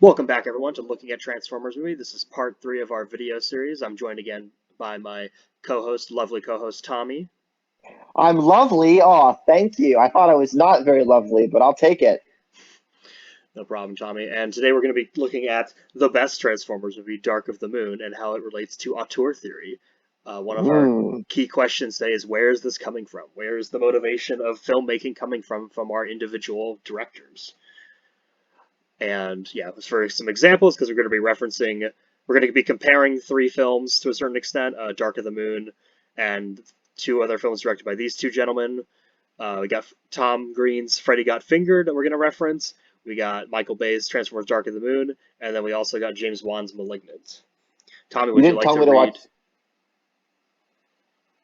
Welcome back, everyone, to Looking at Transformers movie. This is part three of our video series. I'm joined again by my co-host, lovely co-host Tommy. I'm lovely. Oh, thank you. I thought I was not very lovely, but I'll take it. No problem, Tommy. And today we're going to be looking at the best Transformers movie, Dark of the Moon, and how it relates to auteur theory. One of our Hmm. key questions today is where is this coming from? Where is the motivation of filmmaking coming from our individual directors? And yeah, for some examples, because we're going to be comparing three films to a certain extent, Dark of the Moon and two other films directed by these two gentlemen. We got Tom Green's Freddy Got Fingered that we're going to reference. We got Michael Bay's Transformers Dark of the Moon, and then we also got James Wan's Malignant. Tommy, You would you didn't like tell to me to watch read?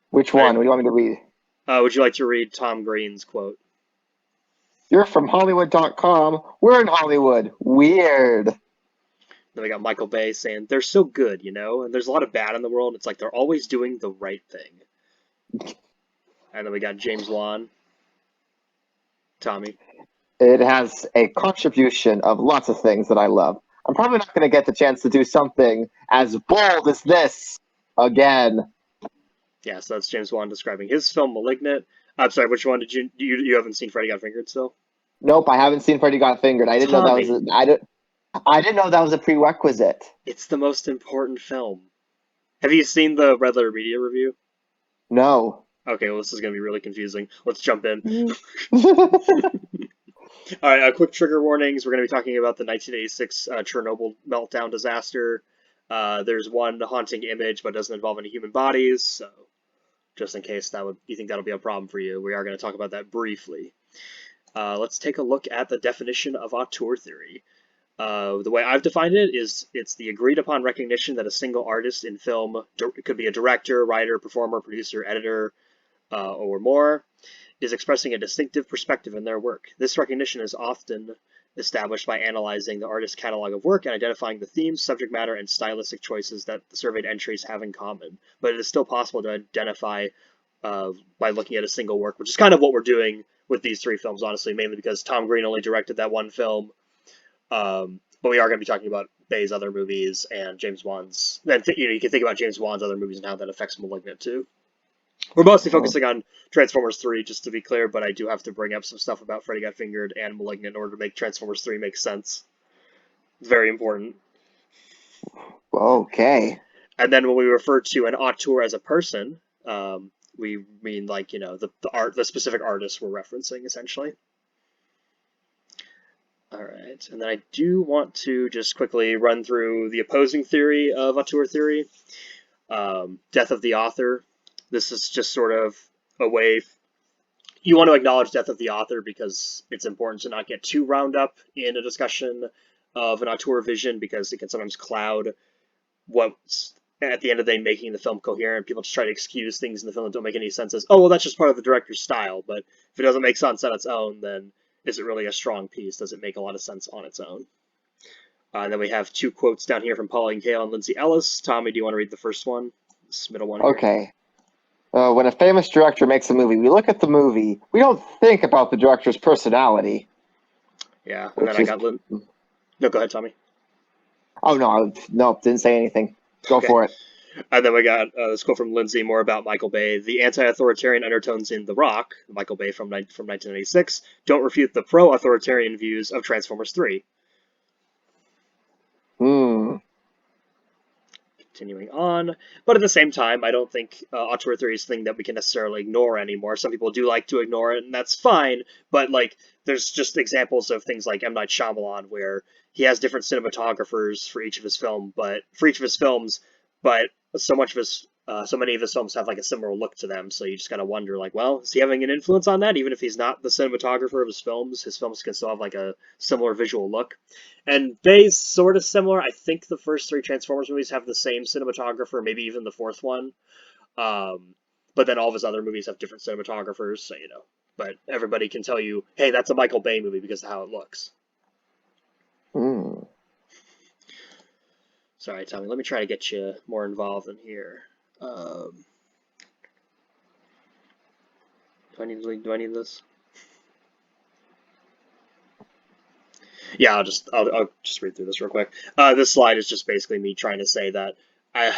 which I one. didn't. What do you want me to read? Would you like to read Tom Green's quote? You're from Hollywood.com. We're in Hollywood. Weird. Then we got Michael Bay saying they're so good, and there's a lot of bad in the world. It's like they're always doing the right thing. And then we got James Wan, Tommy. It has a contribution of lots of things that I love. I'm probably not going to get the chance to do something as bold as this again. Yeah, so that's James Wan describing his film *Malignant*. I'm sorry, which one did you haven't seen Freddy Got Fingered still? Nope, I haven't seen Freddy Got Fingered. I didn't know that was. Tommy, I didn't know that was a prerequisite. it's the most important film. Have you seen the Red Letter Media review? No. Okay, well, this is going to be really confusing. Let's jump in. All right, quick trigger warnings. We're going to be talking about the 1986 Chernobyl meltdown disaster. There's one haunting image, but doesn't involve any human bodies. So, just in case you think that'll be a problem for you, we are going to talk about that briefly. Let's take a look at the definition of auteur theory. The way I've defined it is it's the agreed upon recognition that a single artist in film, it could be a director, writer, performer, producer, editor, or more, is expressing a distinctive perspective in their work. This recognition is often established by analyzing the artist's catalog of work and identifying the themes, subject matter, and stylistic choices that the surveyed entries have in common. But it is still possible to identify by looking at a single work, which is kind of what we're doing with these three films, honestly, mainly because Tom Green only directed that one film. But we are going to be talking about Bay's other movies and James Wan's. Then you can think about James Wan's other movies and how that affects *Malignant* too. We're mostly focusing on Transformers 3, just to be clear, but I do have to bring up some stuff about Freddy Got Fingered and *Malignant* in order to make Transformers 3 make sense. Very important. Okay. And then when we refer to an auteur as a person, we mean like the specific artist we're referencing essentially. All right, and then I do want to just quickly run through the opposing theory of auteur theory, death of the author. This is just sort of a way you want to acknowledge death of the author because it's important to not get too wound up in a discussion of an auteur vision because it can sometimes cloud what's at the end of the day making the film coherent. People just try to excuse things in the film that don't make any sense as, oh, well, that's just part of the director's style. But if it doesn't make sense on its own, then is it really a strong piece? Does it make a lot of sense on its own? And then we have two quotes down here from Pauline Kael and Lindsay Ellis. Tommy, do you want to read the first one? This middle one here. Okay. When a famous director makes a movie, we look at the movie. We don't think about the director's personality, Yeah, and then which I is. got No, go ahead, Tommy. Oh no, no, didn't say anything. Go Okay. for it. And then we got this quote from Lindsay more about Michael Bay. The anti-authoritarian undertones in The Rock, Michael Bay from 1996, don't refute the pro-authoritarian views of Transformers 3. Hmm. Continuing on, but at the same time, I don't think auteur theory is a thing that we can necessarily ignore anymore. Some people do like to ignore it, and that's fine. But like, there's just examples of things like M. Night Shyamalan, where he has different cinematographers for each of his films, but so many of his films have like a similar look to them. So you just kind of wonder, like, well, is he having an influence on that? Even if he's not the cinematographer of his films can still have like a similar visual look. And Bay's sort of similar. I think the first three Transformers movies have the same cinematographer, maybe even the fourth one. Um, but then all of his other movies have different cinematographers, so But everybody can tell you, hey, that's a Michael Bay movie because of how it looks. Hmm. Sorry, Tommy. Let me try to get you more involved in here. Do I need this? I'll just read through this real quick. This slide is just basically me trying to say that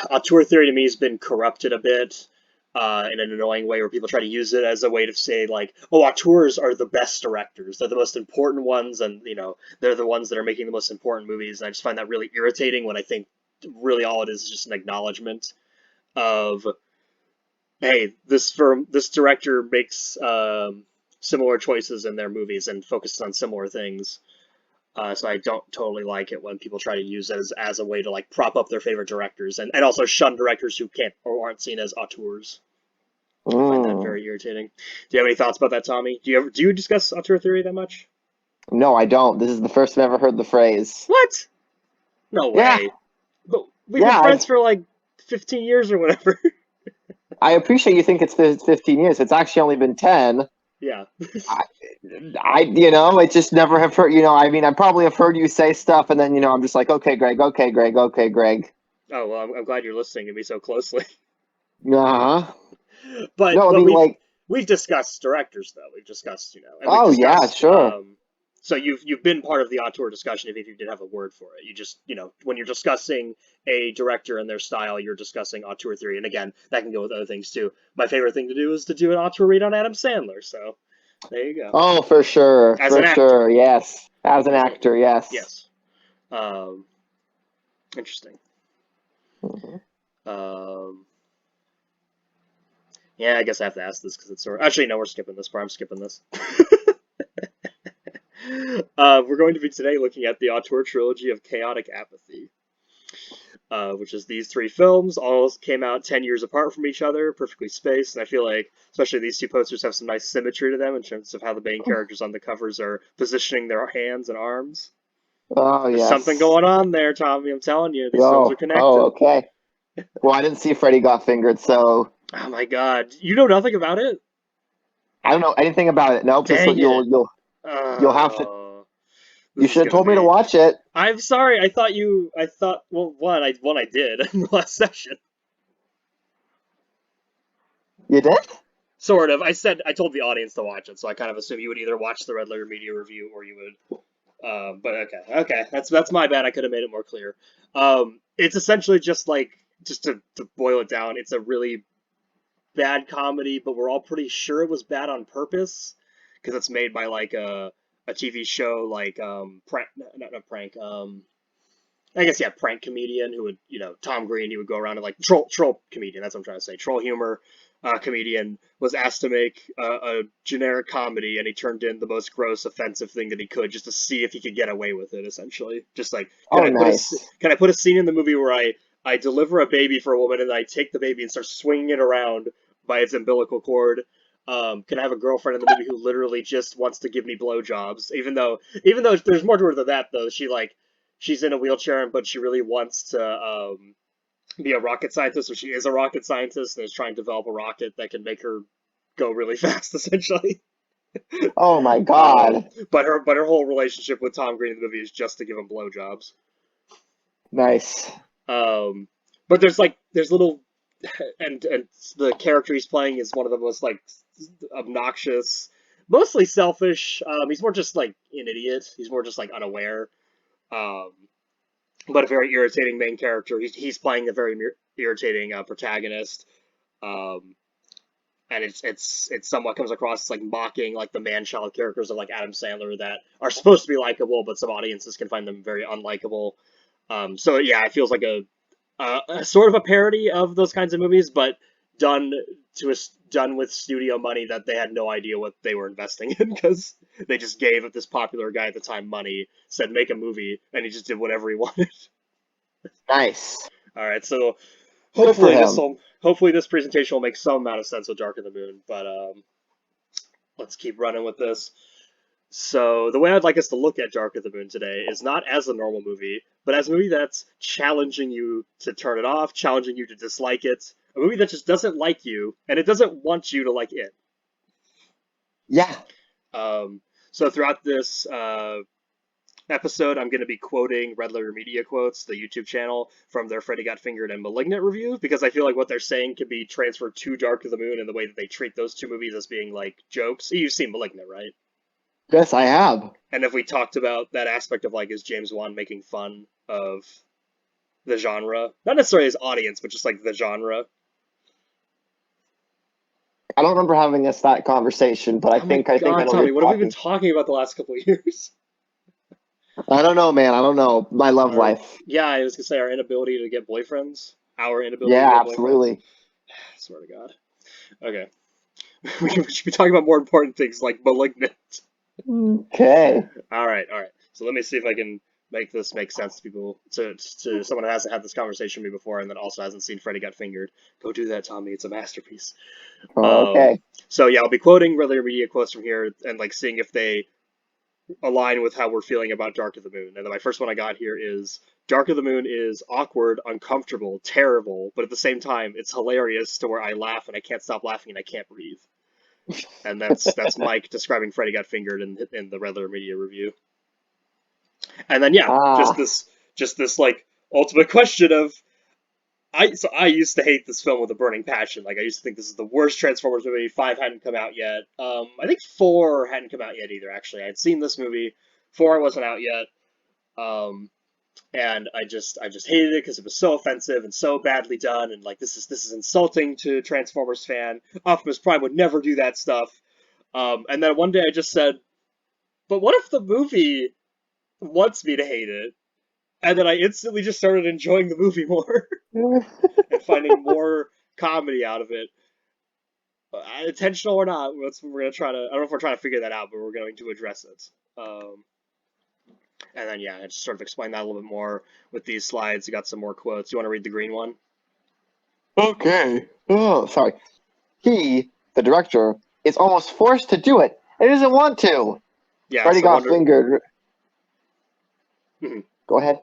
auteur theory to me has been corrupted a bit in an annoying way, where people try to use it as a way to say like, oh, auteurs are the best directors, they're the most important ones, and they're the ones that are making the most important movies. And I just find that really irritating when I think really all it is just an acknowledgement of, hey, this director makes similar choices in their movies and focuses on similar things. So I don't totally like it when people try to use it as a way to like prop up their favorite directors, and also shun directors who can't or aren't seen as auteurs. I find that Mm. very irritating. Do you have any thoughts about that, Tommy? Do you discuss auteur theory that much? No, I don't. This is the first I've ever heard the phrase. What? No Yeah, way. But we've been yeah. friends for like 15 years or whatever. I appreciate you think it's 15 years. It's actually only been 10. Yeah. I, I just never have heard. I mean, I probably have heard you say stuff, and then, I'm just like, okay, Greg, okay, Greg, okay, Greg. Oh well, I'm glad you're listening to me so closely. Uh huh. But No, I but mean, we've like, we've discussed directors though. We've discussed, and we've oh yeah, discussed. sure. So you've been part of the auteur discussion, if you did have a word for it. You just, when you're discussing a director and their style, you're discussing auteur theory. And again, that can go with other things too. My favorite thing to do is to do an auteur read on Adam Sandler. So there you go. Oh, for sure, As an for actor, sure. Yes, as an as a actor, yes. yes. Um, Interesting. Mhm. Um, yeah, I guess I have to ask this because it's sort. Actually, no, we're skipping this part. I'm skipping this. We're going to be today looking at the auteur trilogy of chaotic apathy, which is these three films. All came out 10 years apart from each other, perfectly spaced. And I feel like, especially these two posters, have some nice symmetry to them in terms of how the main characters on the covers are positioning their hands and arms. Oh There's something yes. going on there, Tommy. I'm telling you, these films are Oh, connected. okay. Well, I didn't see Freddy Got Fingered, so Oh my God, you know nothing about it? I don't know anything about it. Nope. This Dang it. you'll have to. You This is should have gonna told me to be. watch it. I'm sorry. I thought you. I thought. Well, one I did in the last session. You did? Sort of. I told the audience to watch it, so I kind of assume you would either watch the Red Letter Media review or you would. But okay. That's my bad. I could have made it more clear. It's essentially just like, just to boil it down. It's a really bad comedy, but we're all pretty sure it was bad on purpose because it's made by like a TV show like prank, not prank, I guess yeah, prank comedian who would, Tom Green. He would go around and like troll comedian. That's what I'm trying to say. Troll humor comedian was asked to make a generic comedy, and he turned in the most gross, offensive thing that he could, just to see if he could get away with it. Essentially, just like, Oh, nice. can I put a scene in the movie where I deliver a baby for a woman and I take the baby and start swinging it around by its umbilical cord. Can I have a girlfriend in the movie who literally just wants to give me blowjobs? Even though there's more to her than that, though. She's in a wheelchair, but she really wants to be a rocket scientist, so she is a rocket scientist and is trying to develop a rocket that can make her go really fast, essentially. Oh my Um, God. but her whole relationship with Tom Green in the movie is just to give him blowjobs. Nice. Um, but there's little, and the character he's playing is one of the most like obnoxious, mostly selfish. He's more just like an idiot. He's more just like unaware. Um, but a very irritating main character. He's playing a very irritating protagonist, um, and it somewhat comes across as like mocking like the man-child characters of like Adam Sandler that are supposed to be likable, but some audiences can find them very unlikable. So yeah, it feels like a sort of a parody of those kinds of movies, but done done with studio money that they had no idea what they were investing in, because they just gave this popular guy at the time money, said make a movie, and he just did whatever he wanted. Nice. All right, so Good for hopefully him. this presentation will make some amount of sense with Dark of the Moon. But let's keep running with this. So the way I'd like us to look at Dark of the Moon today is not as a normal movie, but as a movie that's challenging you to turn it off, challenging you to dislike it, a movie that just doesn't like you, and it doesn't want you to like it. Yeah. So throughout this episode, I'm going to be quoting Red Letter Media Quotes, the YouTube channel, from their Freddy Got Fingered and Malignant review, because I feel like what they're saying can be transferred to Dark of the Moon in the way that they treat those two movies as being like jokes. You've seen Malignant, right? Yes, I have. And if we talked about that aspect of like, is James Wan making fun of the genre? Not necessarily his audience, but just like the genre. I don't remember having that conversation, but Oh my I think I God, know what you're Tommy, what have we been talking. talking about the last couple of years? I don't know, man. I don't know. My love Our, life. yeah, I was gonna say our inability to get boyfriends. Our inability to Yeah, get boyfriends. absolutely. I swear to God. Okay. We should be talking about more important things like Malignant. Okay. All right, all right. So let me see if I can make this make sense to people, to someone who hasn't had this conversation with me before and then also hasn't seen Freddy Got Fingered. Go do that, Tommy. It's a masterpiece. Um, Okay. so yeah, I'll be quoting regular media quotes from here and like seeing if they align with how we're feeling about Dark of the Moon. And then my first one I got here is Dark of the Moon is awkward, uncomfortable, terrible, but at the same time it's hilarious to where I laugh and I can't stop laughing and I can't breathe. And that's Mike describing Freddy Got Fingered in the regular media review. And then yeah, Ah. just this like ultimate question of I used to hate this film with a burning passion. Like I used to think this is the worst Transformers movie. Five hadn't come out yet. I think four hadn't come out yet either. Actually, I'd seen this movie. Four wasn't out yet. Um, and I just hated it because it was so offensive and so badly done. And like this is insulting to Transformers fan. Optimus Prime would never do that stuff. And then one day I just said, but what if the movie wants me to hate it? And then I instantly just started enjoying the movie more and finding more comedy out of it. Intentional or not, we're gonna try to. I don't know if we're trying to figure that out, but we're going to address it. And then yeah, I just sort of explain that a little bit more with these slides. You got some more quotes. You want to read the green one? Okay. Oh, sorry. He, the director, is almost forced to do it and doesn't want to. Yeah. Freddy So got wonder. fingered. Mhm. Go ahead.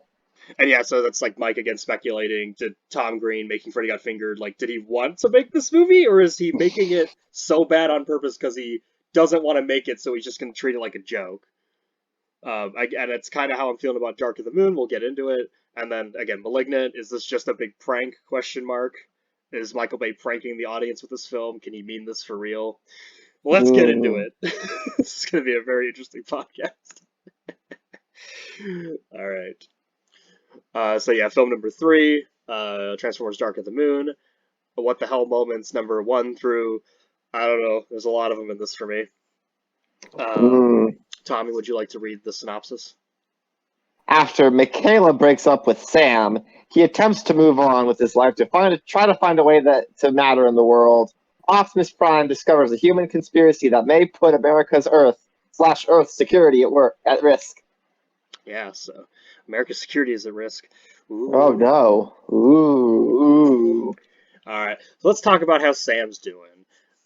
And yeah, so that's like Mike again speculating. Did Tom Green making Freddy Got Fingered, like, did he want to make this movie, or is he making it so bad on purpose because he doesn't want to make it, so he's just gonna treat it like a joke? And it's kind of how I'm feeling about Dark of the Moon. We'll get into it. And then again, Malignant. Is this just a big prank? Question mark. Is Michael Bay pranking the audience with this film? Can he mean this for real? Well, let's get into Mm. it. This is going to be a very interesting podcast. All right. So yeah, film number three, Transformers: Dark of the Moon. What the hell moments number one through, I don't know. There's a lot of them in this for me. Um, Mm. Tommy, would you like to read the synopsis? After Michaela breaks up with Sam, he attempts to move on with his life to try to find a way that to matter in the world. Optimus Prime discovers a human conspiracy that may put America's Earth security at risk. Yeah, so America's security is at risk. Oh Ooh. no! Ooh! All right, so let's talk about how Sam's doing.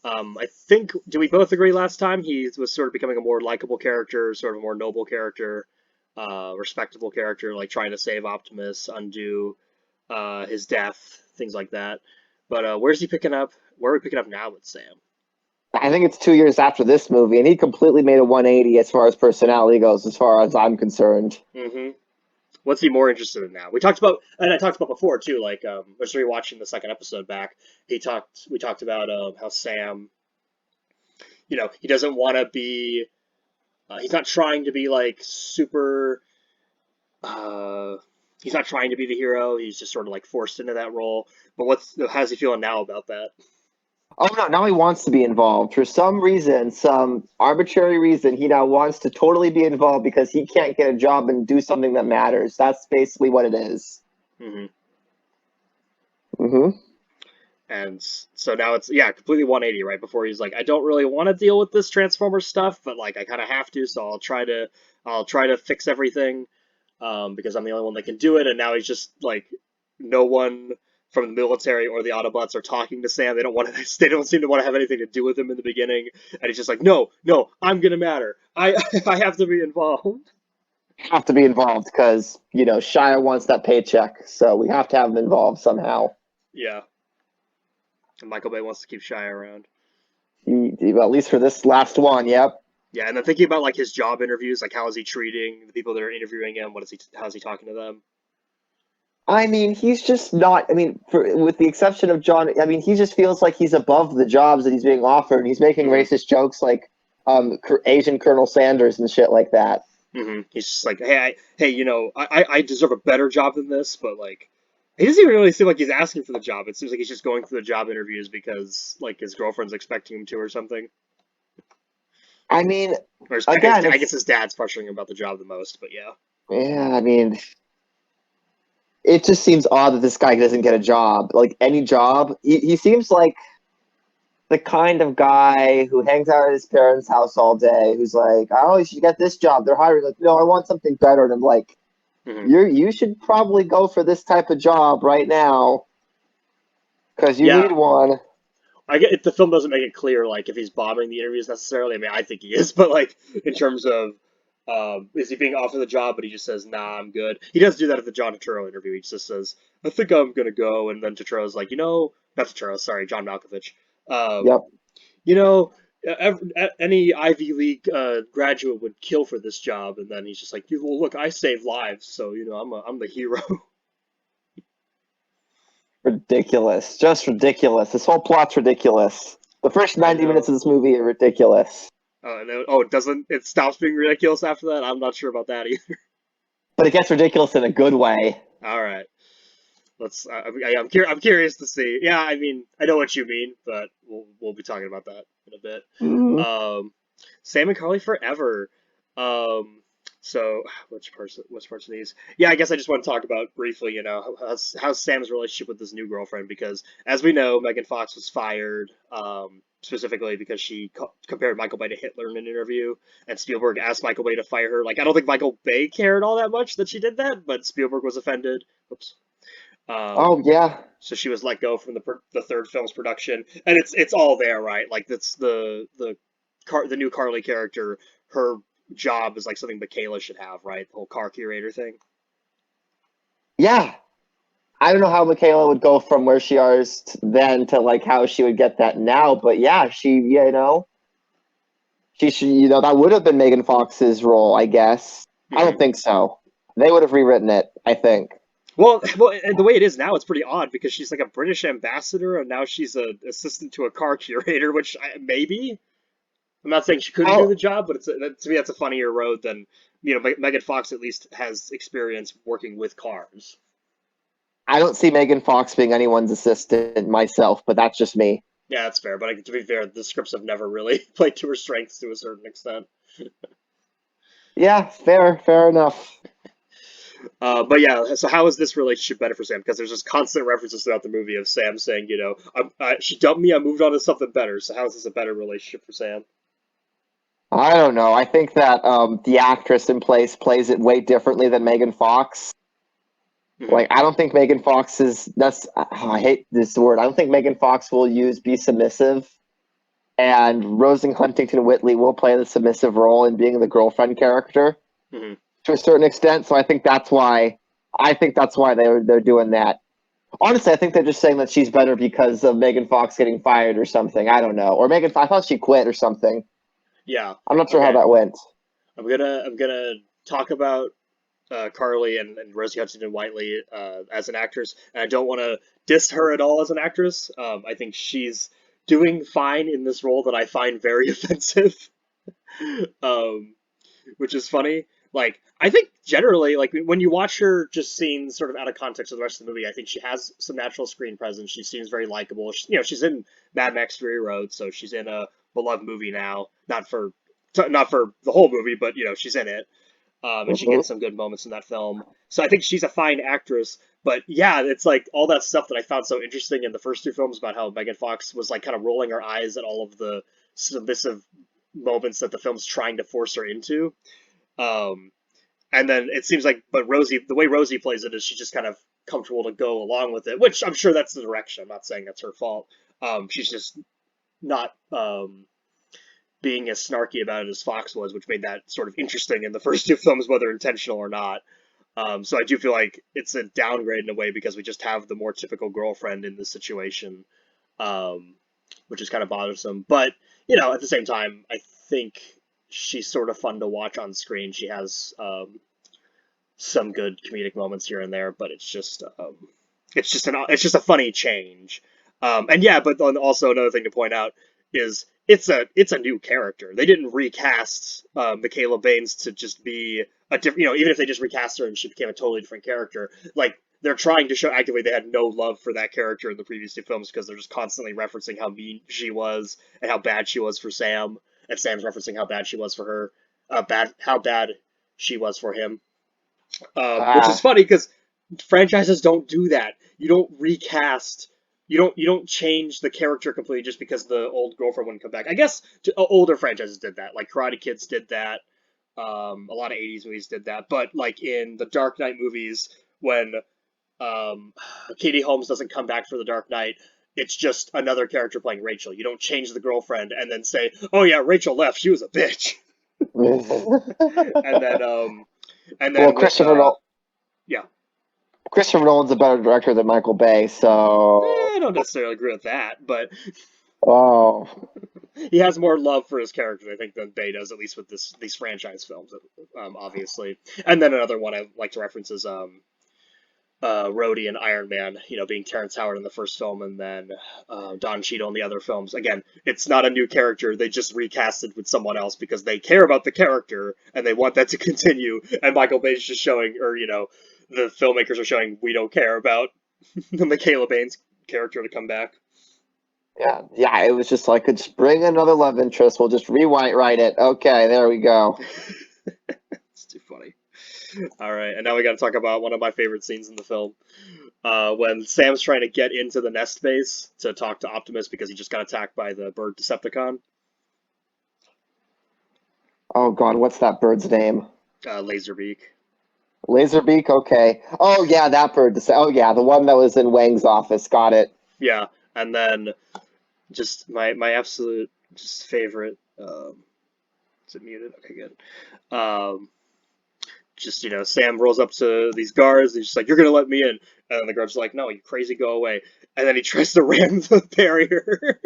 I think, did we both agree last time he was sort of becoming a more likable character, sort of a more noble character, respectable character, like trying to save Optimus, undo his death, things like that. But where's he picking up? Where are we picking up now with Sam? I think it's 2 years after this movie, and he completely made a 180 as far as personality goes, as far as I'm concerned. Mm-hmm. What's he more interested in now? We talked about, and I talked about before too. Like, I was rewatching the second episode back. We talked about how Sam, he doesn't want to be. He's not trying to be like super. Uh, he's not trying to be the hero. He's just sort of like forced into that role. But how's he feeling now about that? Oh no, now he wants to be involved. For some reason, some arbitrary reason, he now wants to totally be involved because he can't get a job and do something that matters. That's basically what it is. Hmm. Mm-hmm. And so now it's yeah, completely 180. Right before he's like, I don't really want to deal with this Transformer stuff, but like I kind of have to, so I'll try to fix everything because I'm the only one that can do it. And now he's just like, no one from the military or the Autobots are talking to Sam. They don't want to. They don't seem to want to have anything to do with him in the beginning. And he's just like, no, no, I'm gonna matter. I I have to be involved. Have to be involved because Shia wants that paycheck, so we have to have him involved somehow. Yeah, and Michael Bay wants to keep Shia around. At least for this last one, yep. Yeah, and then thinking about like his job interviews, like how is he treating the people that are interviewing him? How's he talking to them? I mean, he's just not. I mean, with the exception of John, I mean, he just feels like he's above the jobs that he's being offered. He's making Hmm. racist jokes like Asian Colonel Sanders and shit like that. He's just like, hey, I deserve a better job than this, but like, he doesn't even really seem like he's asking for the job. It seems like he's just going through the job interviews because like his girlfriend's expecting him to or something. I mean, Or again, I guess it's his dad's pressuring him about the job the most, but yeah. yeah. I mean, it just seems odd that this guy doesn't get a job, like any job. He seems like the kind of guy who hangs out at his parents' house all day, who's like, oh, you should get this job. They're hiring. Like, no, I want something better. And I'm like, hmm you should probably go for this type of job right now because you Yeah, need one. I get the film doesn't make it clear like if he's bombing the interviews necessarily. I mean, I think he is, but like in terms of is he being offered the job, but he just says, "Nah, I'm good." He does do that at the John Turturro interview. He just says, "I think I'm gonna go," and then Turturro's like, not Turturro, sorry, John Malkovich. Um, Yep. you know, any Ivy League graduate would kill for this job, and then he's just like, "Well, look, I save lives, so I'm the hero." Ridiculous. Just ridiculous. This whole plot's ridiculous. The first I 90 minutes know. of this movie are ridiculous. It doesn't. It stops being ridiculous after that. I'm not sure about that either. But it gets ridiculous in a good way. All right, let's. I'm curious to see. Yeah, I mean, I know what you mean, but we'll be talking about that in a bit. Mm. Um, Sam and Carly forever. Um, so which parts of these? Yeah, I guess I just want to talk about briefly. How's Sam's relationship with his new girlfriend? Because as we know, Megan Fox was fired. Specifically because she compared Michael Bay to Hitler in an interview, and Spielberg asked Michael Bay to fire her. Like, I don't think Michael Bay cared all that much that she did that, but Spielberg was offended. Oops. Oh, Um, yeah. so she was let go from the third film's production, and it's all there, right? Like that's the new Carly character. Her job is like something Michaela should have, right? The whole car curator thing. Yeah. I don't know how Michaela would go from where she is then to like how she would get that now, but yeah, she should, that would have been Megan Fox's role, I guess. I don't hmm think so. They would have rewritten it, I think. well, and the way it is now, it's pretty odd because she's like a British ambassador, and now she's a assistant to a car curator, which maybe I'm not saying she couldn't do the Oh, job, but to me that's a funnier road than Megan Fox at least has experience working with cars. I don't see Megan Fox being anyone's assistant myself, but that's just me. Yeah, that's fair. But to be fair, the scripts have never really played to her strengths to a certain extent. Yeah, fair enough. But yeah, so how is this relationship better for Sam? Because there's just constant references throughout the movie of Sam saying, she dumped me, I moved on to something better. So how is this a better relationship for Sam? I don't know. I think that the actress in place plays it way differently than Megan Fox. hmm Like, I don't think Megan Fox is. I hate this word. I don't think Megan Fox will be submissive, and Rosie Huntington Whiteley will play the submissive role in being the girlfriend character hmm to a certain extent. So I think that's why. I think that's why they're doing that. Honestly, I think they're just saying that she's better because of Megan Fox getting fired or something. I don't know. Or Megan, I thought she quit or something. Yeah. I'm not sure how Okay. that went. I'm gonna talk about Carly and Rosie Huntington Whiteley as an actress, and I don't want to diss her at all as an actress. I think she's doing fine in this role that I find very offensive. um, which is funny. Like, I think generally, like when you watch her just seen sort of out of context of the rest of the movie, I think she has some natural screen presence. She seems very likable. She's in Mad Max Fury Road, so she's in a beloved movie now. Not for the whole movie, but she's in it, and she Mhm. gets some good moments in that film. So I think she's a fine actress. But yeah, it's like all that stuff that I found so interesting in the first two films about how Megan Fox was like kind of rolling her eyes at all of the submissive moments that the film's trying to force her into. Um, and then it seems like, but the way Rosie plays it is she's just kind of comfortable to go along with it, which I'm sure that's the direction. I'm not saying that's her fault. She's just not being as snarky about it as Fox was, which made that sort of interesting in the first two films, whether intentional or not. So I do feel like it's a downgrade in a way because we just have the more typical girlfriend in this situation, um, which is kind of bothersome. But at the same time, I think she's sort of fun to watch on screen. She has some good comedic moments here and there, but it's just a funny change. And yeah, but then also another thing to point out is it's a new character. They didn't recast Michaela Baines to just be a different. Even if they just recast her and she became a totally different character, like they're trying to show actively they had no love for that character in the previous two films because they're just constantly referencing how mean she was and how bad she was for Sam, and Sam's referencing how bad she was for her, how bad she was for him. Which is Ah, funny because franchises don't do that. You don't recast. You don't change the character completely just because the old girlfriend wouldn't come back. I guess older franchises did that, like Karate Kids did that. A lot of '80s movies did that, but like in the Dark Knight movies, when Katie Holmes doesn't come back for the Dark Knight, it's just another character playing Rachel. You don't change the girlfriend and then say, "Oh yeah, Rachel left. She was a bitch." and then um, and well, then with yeah, Christopher Nolan's a better director than Michael Bay, so I don't necessarily agree with that, but oh he has more love for his characters, I think, than Bay does, at least with these franchise films, obviously. And then another one I like to reference is Rhodey and Iron Man, being Terrence Howard in the first film, and then Don Cheadle in the other films. Again, it's not a new character; they just recasted with someone else because they care about the character and they want that to continue. And Michael Bay's just showing, or the filmmakers are showing, we don't care about the Michaela Baines character to come back. yeah, it was just like, just bring another love interest. We'll just rewrite it. Okay, there we go. It's too funny. All right, and now we got to talk about one of my favorite scenes in the film. When Sam's trying to get into the nest base to talk to Optimus because he just got attacked by the bird Decepticon, Oh God, what's that bird's name? Laserbeak. Laserbeak. Okay. Oh yeah, that bird. Oh yeah, the one that was in Wang's office. Got it. Yeah, and then just my absolute just favorite. Is it muted? Okay, good. Just Sam rolls up to these guards and he's just like, "You're gonna let me in," and then the guards are like, "No, you crazy, go away." And then he tries to ram the barrier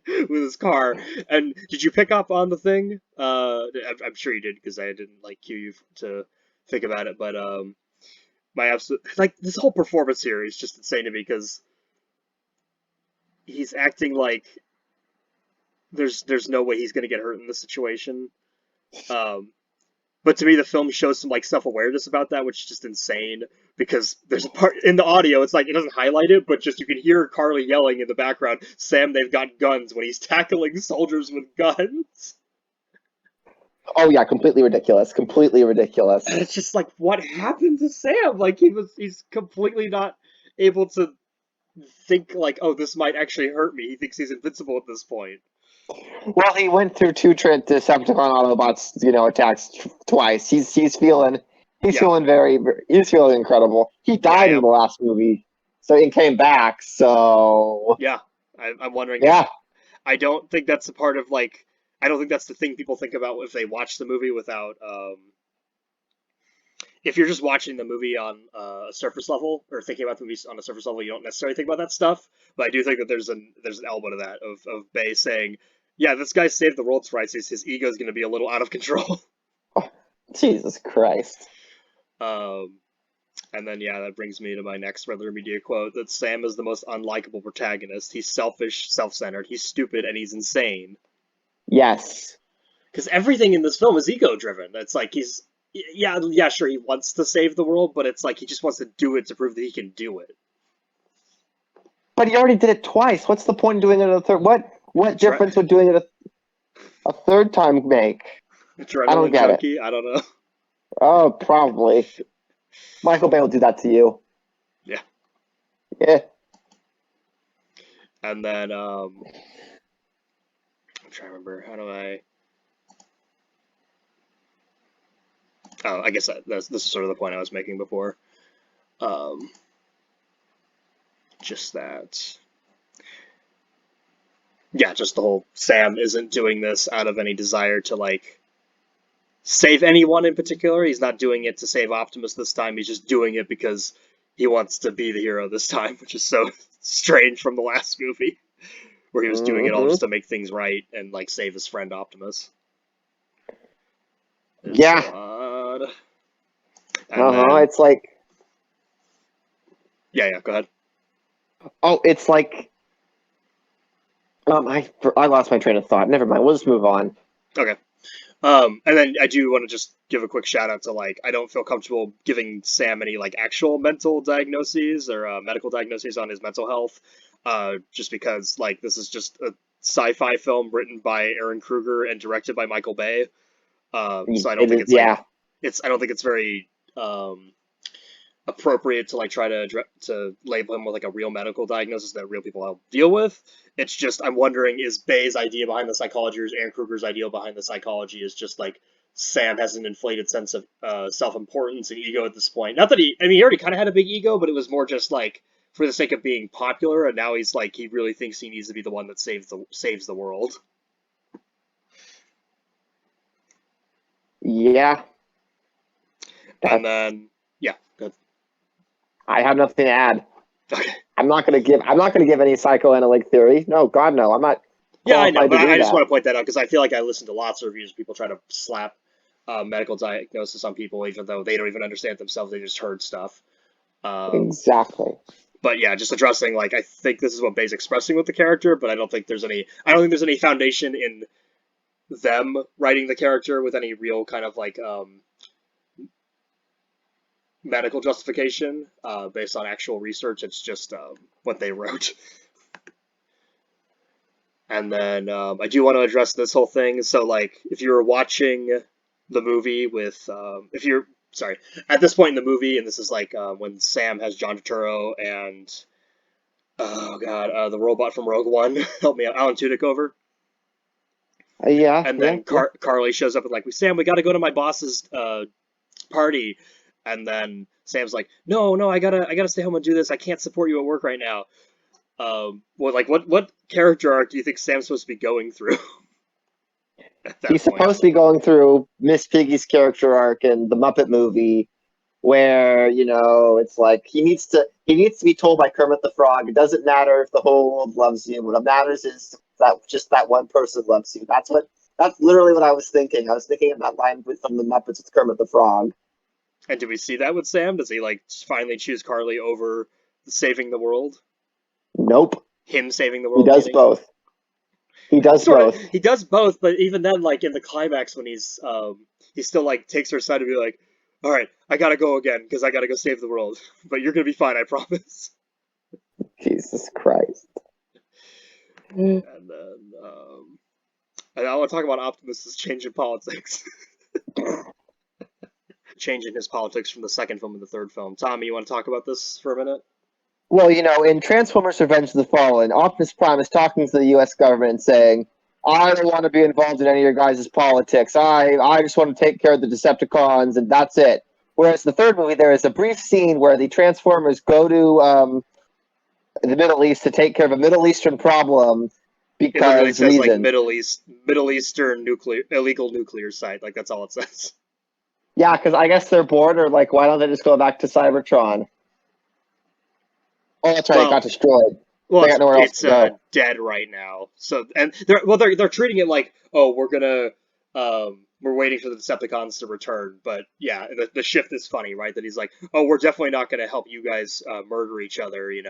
with his car. And did you pick up on the thing? I'm sure you did because I didn't like cue you to think about it. But my absolute like this whole performance here is just insane to me because he's acting like there's no way he's gonna get hurt in this situation. Um, but to me, the film shows some like self awareness about that, which is just insane. Because there's a part in the audio, it's like it doesn't highlight it, but just you can hear Carly yelling in the background, "Sam, they've got guns!" when he's tackling soldiers with guns. Oh yeah, completely ridiculous. Completely ridiculous. And it's just like, what happened to Sam? Like he's completely not able to think like, oh, this might actually hurt me. He thinks he's invincible at this point. Well, he went through two Decepticon Autobots, attacks twice. He's Yeah, he's feeling incredible. He yeah, died yeah, in the last movie, so he came back. So yeah. I'm wondering if yeah, I don't think that's a part of like I don't think that's the thing people think about if they watch the movie without if you're just watching the movie on a surface level or thinking about the movie on a surface level, you don't necessarily think about that stuff. But I do think that there's an element of that of Bay saying, "Yeah, this guy saved the world twice. His ego is going to be a little out of control." Jesus Christ. um, and then yeah, that brings me to my next Red Media quote: that Sam is the most unlikable protagonist. He's selfish, self-centered, he's stupid, and he's insane. Yes. Because everything in this film is ego-driven. It's like yeah, sure, he wants to save the world, but it's like he just wants to do it to prove that he can do it. But he already did it twice. What's the point in doing it a third? What difference would doing it a third time make? I don't Adrenaline get it. junkie? I don't know. Oh, probably. Michael Bay will do that to you. Yeah. Yeah. And then I'm trying to remember. How do I? Oh, I guess this is sort of the point I was making before. Um, just that. Yeah, just the whole Sam isn't doing this out of any desire to like save anyone in particular. He's not doing it to save Optimus this time. He's just doing it because he wants to be the hero this time, which is so strange from the last movie where he was doing it all Mm-hmm. just to make things right and like save his friend Optimus. It's so Yeah. odd. And Uh-huh. then It's like, yeah, go ahead. oh, it's like I lost my train of thought. Never mind. We'll just move on. Okay. And then I do want to just give a quick shout out to like I don't feel comfortable giving Sam any like actual mental diagnoses or medical diagnoses on his mental health, just because like this is just a sci-fi film written by Aaron Kruger and directed by Michael Bay. So I don't It think is, it's like yeah. I don't think it's very appropriate to like try to label him with like a real medical diagnosis that real people deal with. It's just I'm wondering is Bay's idea behind the psychology or is Aaron Kruger's idea behind the psychology is just like Sam has an inflated sense of self-importance and ego at this point. Not that he already kind of had a big ego, but it was more just like for the sake of being popular, and now he's like he really thinks he needs to be the one that saves the world. Yeah. And That's, then yeah, good. I have nothing to add. Okay. I'm not gonna give any psychoanalytic theory. No, God no. I'm not Yeah, I know, qualified to but do I just that. want to point that out because I feel like I listen to lots of reviews. People try to slap medical diagnosis on people, even though they don't even understand it themselves. They just heard stuff. Um, Exactly. but yeah, just addressing like I think this is what Bay's expressing with the character, but I don't think there's any. I don't think there's any foundation in them writing the character with any real kind of like medical justification based on actual research. It's just what they wrote. And then I do want to address this whole thing. So, like, if you were watching the movie with, if you're, sorry, at this point in the movie, and this is like when Sam has John Turturro and, oh God, the robot from Rogue One, help me out, Alan Tudyk over. Yeah, And yeah, then yeah. Carly shows up and, like, Sam, we got to go to my boss's party. And then Sam's like, no, no, I gotta stay home and do this. I can't support you at work right now. Well, like, what character arc do you think Sam's supposed to be going through at that He's point? supposed to be going through Miss Piggy's character arc in the Muppet movie, where it's like he needs to be told by Kermit the Frog. It doesn't matter if the whole world loves you. What matters is that just that one person loves you. That's literally what I was thinking. I was thinking of that line from the Muppets with Kermit the Frog. And do we see that with Sam? Does he like finally choose Carly over saving the world? Nope. Him saving the He world, does meaning both. He does sort of. both. He does both, but even then, like in the climax when he still like takes her aside to be like, "All right, I gotta go again because I gotta go save the world, but you're gonna be fine, I promise." Jesus Christ. And then, and I want to talk about Optimus's change in politics, changing his politics from the second film to the third film. Tommy, you want to talk about this for a minute? Well, in Transformers Revenge of the Fallen, Optimus Prime is talking to the U.S. government and saying, I don't want to be involved in any of your guys' politics. I just want to take care of the Decepticons, and that's it. Whereas the third movie, there is a brief scene where the Transformers go to the Middle East to take care of a Middle Eastern problem It literally because says like reason. Middle Eastern nuclear illegal nuclear site. Like that's all it says. Yeah, because I guess they're bored, or like, why don't they just go back to Cybertron? Oh, that's right, it got Well, destroyed. well, They got nowhere else it's to go. dead right now. So and they're treating it like oh we're waiting for the Decepticons to return. But yeah, the shift is funny, right? That he's like oh we're definitely not gonna help you guys murder each other, in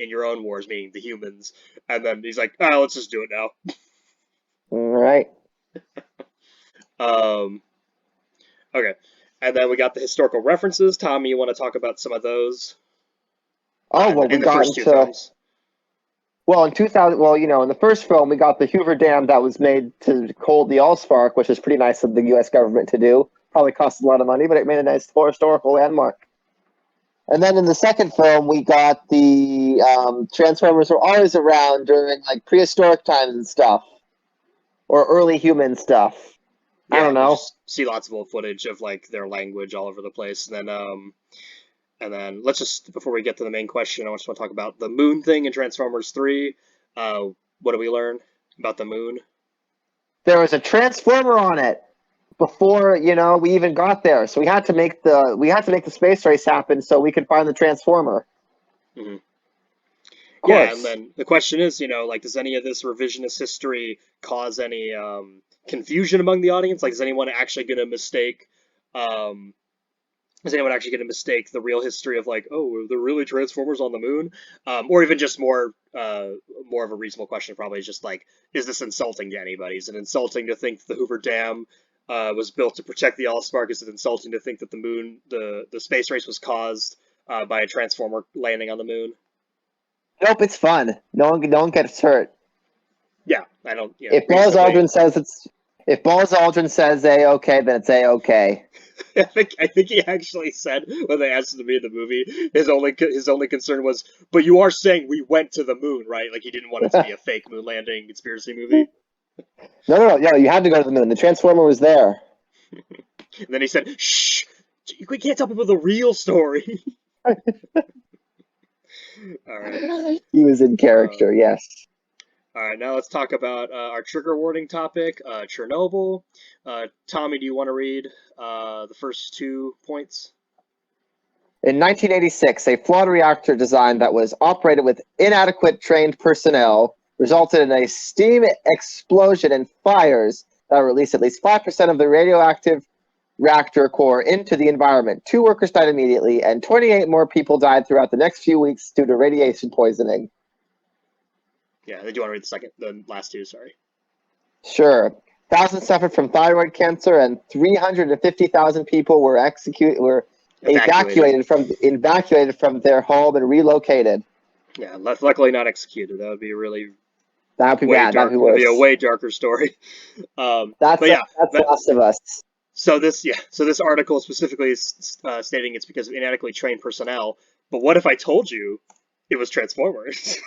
your own wars, meaning the humans. And then he's like ah let's just do it now. All right. Um, okay, and then we got the historical references. Tommy, you want to talk about some of those Oh, well, in we the got first two into films? Well, in 2000, in the first film, we got the Hoover Dam that was made to hold the Allspark, which is pretty nice of the U.S. government to do. Probably cost a lot of money, but it made a nice historical landmark. And then in the second film, we got the Transformers were always around during like prehistoric times and stuff, or early human stuff. I Yeah, don't we know. just see lots of old footage of like their language all over the place. And then let's just before we get to the main question, I just want to talk about the moon thing in Transformers 3. Uh, what do we learn about the moon? There was a Transformer on it before we even got there, so we had to make the space race happen so we could find the Transformer. Hmm. Of Yeah, and course. then the question is, like, does any of this revisionist history cause any confusion among the audience? Like, um, is anyone actually going to mistake the real history of like, oh, were there really Transformers on the moon? Or even just more more of a reasonable question probably is just like, is this insulting to anybody? Is it insulting to think the Hoover Dam was built to protect the Allspark? Is it insulting to think that the space race was caused by a transformer landing on the moon? Nope, it's fun. No one gets hurt. Yeah, I don't. Yeah, If Buzz Aldrin says a okay, then it's a okay. I think he actually said when they asked him to be in the movie, his only concern was, but you are saying we went to the moon, right? Like he didn't want it to be a fake moon landing conspiracy movie. No, you had to go to the moon. The transformer was there. And then he said, "Shh, we can't tell people the real story." All right. He was in character, yes. All right, now let's talk about our trigger warning topic, Chernobyl. Tommy, do you want to read the first 2 points? In 1986, a flawed reactor design that was operated with inadequate trained personnel resulted in a steam explosion and fires that released at least 5% of the radioactive reactor core into the environment. 2 workers died immediately, and 28 more people died throughout the next few weeks due to radiation poisoning. Yeah, did you want to read the last 2? Sorry. Sure. Thousands suffered from thyroid cancer, and 350,000 people were evacuated from their home and relocated. Yeah, luckily not executed. That would be really that'd be bad. That'd be worse. That'd be a way darker story. That's Last of Us. So this article specifically is stating it's because of inadequately trained personnel. But what if I told you it was Transformers?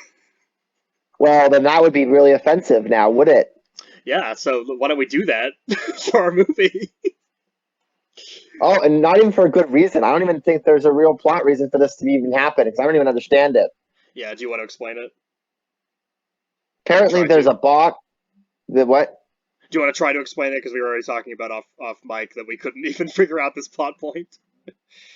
Well, then that would be really offensive now, would it? Yeah, so why don't we do that for our movie? Oh, and not even for a good reason. I don't even think there's a real plot reason for this to even happen, because I don't even understand it. Yeah, do you want to explain it? Apparently there's a box. The what? Do you want to try to explain it? Because we were already talking about off mic that we couldn't even figure out this plot point.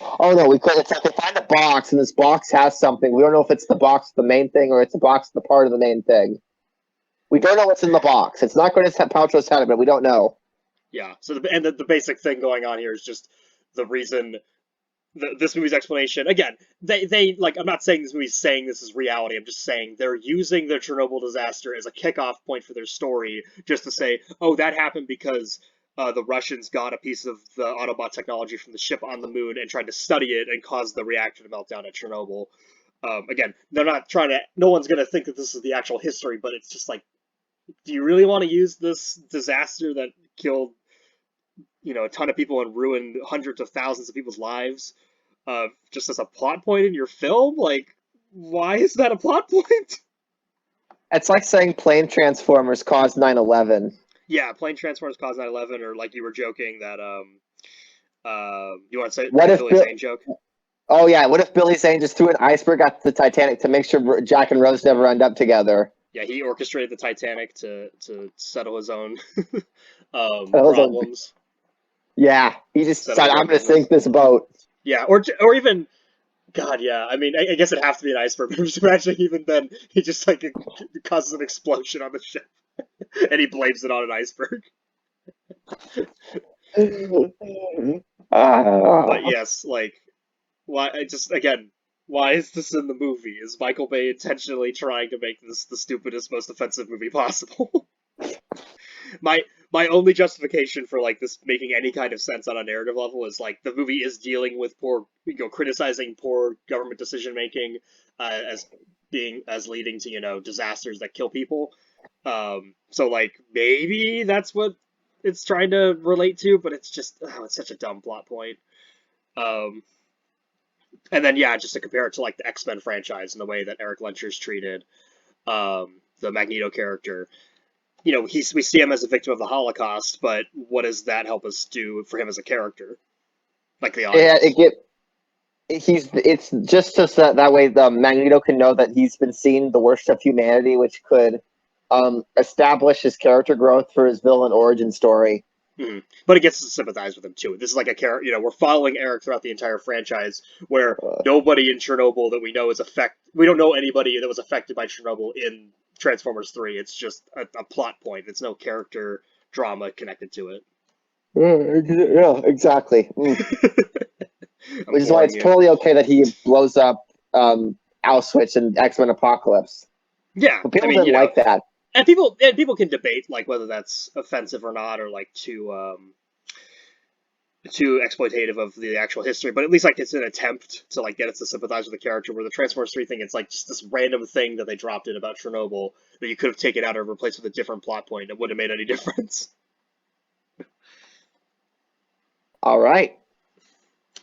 Oh no, we could. It's like they find a box, and this box has something. We don't know if it's the box, the main thing, or it's the box, the part of the main thing. We don't know what's in the box. It's not going to Paltrow's head, but we don't know. Yeah. So the basic thing going on here is just the reason this movie's explanation. Again, they like. I'm not saying this movie's saying this is reality. I'm just saying they're using the Chernobyl disaster as a kickoff point for their story, just to say, oh, that happened because the Russians got a piece of the Autobot technology from the ship on the moon and tried to study it and caused the reactor to melt down at Chernobyl. Again, they're not trying to. No one's going to think that this is the actual history, but it's just like, do you really want to use this disaster that killed, a ton of people and ruined hundreds of thousands of people's lives, just as a plot point in your film? Like, why is that a plot point? It's like saying plane transformers caused 9/11. Yeah, plane transformers caused 9/11, or like you were joking that you want to say what if Billy Zane joke? Oh yeah, what if Billy Zane just threw an iceberg at the Titanic to make sure Jack and Rose never end up together? Yeah, he orchestrated the Titanic to settle his own problems. Yeah, he just said, "I'm going to sink this boat." Yeah, or even, God, yeah. I mean, I guess it'd have to be an iceberg. But I'm just imagining even then, he just like causes an explosion on the ship, and he blames it on an iceberg. But yes, like, why? Why is this in the movie? Is Michael Bay intentionally trying to make this the stupidest, most offensive movie possible? my only justification for like this making any kind of sense on a narrative level is like the movie is dealing with criticizing poor government decision making as leading to disasters that kill people. So like maybe that's what it's trying to relate to, but it's just it's such a dumb plot point. And then yeah, just to compare it to like the X-Men franchise and the way that Eric Lencher's treated the Magneto character. We see him as a victim of the Holocaust, but what does that help us do for him as a character? Like the audience. Yeah, it's just so that way the Magneto can know that he's been seeing the worst of humanity, which could establish his character growth for his villain origin story. Mm-hmm. But it gets to sympathize with him too. This is like a character, we're following Eric throughout the entire franchise, where nobody in Chernobyl that we know we don't know anybody that was affected by Chernobyl in Transformers 3. It's just a plot point. It's no character drama connected to it. Yeah, exactly. Which is why it's totally okay that he blows up Auschwitz and X-Men Apocalypse. Yeah, But I people mean, didn't like that. and people can debate like whether that's offensive or not, or like too exploitative of the actual history, but at least like it's an attempt to like get us to sympathize with the character. Where the Transformers 3 thing, it's like just this random thing that they dropped in about Chernobyl that you could have taken out or replaced with a different plot point. It wouldn't have made any difference. All right.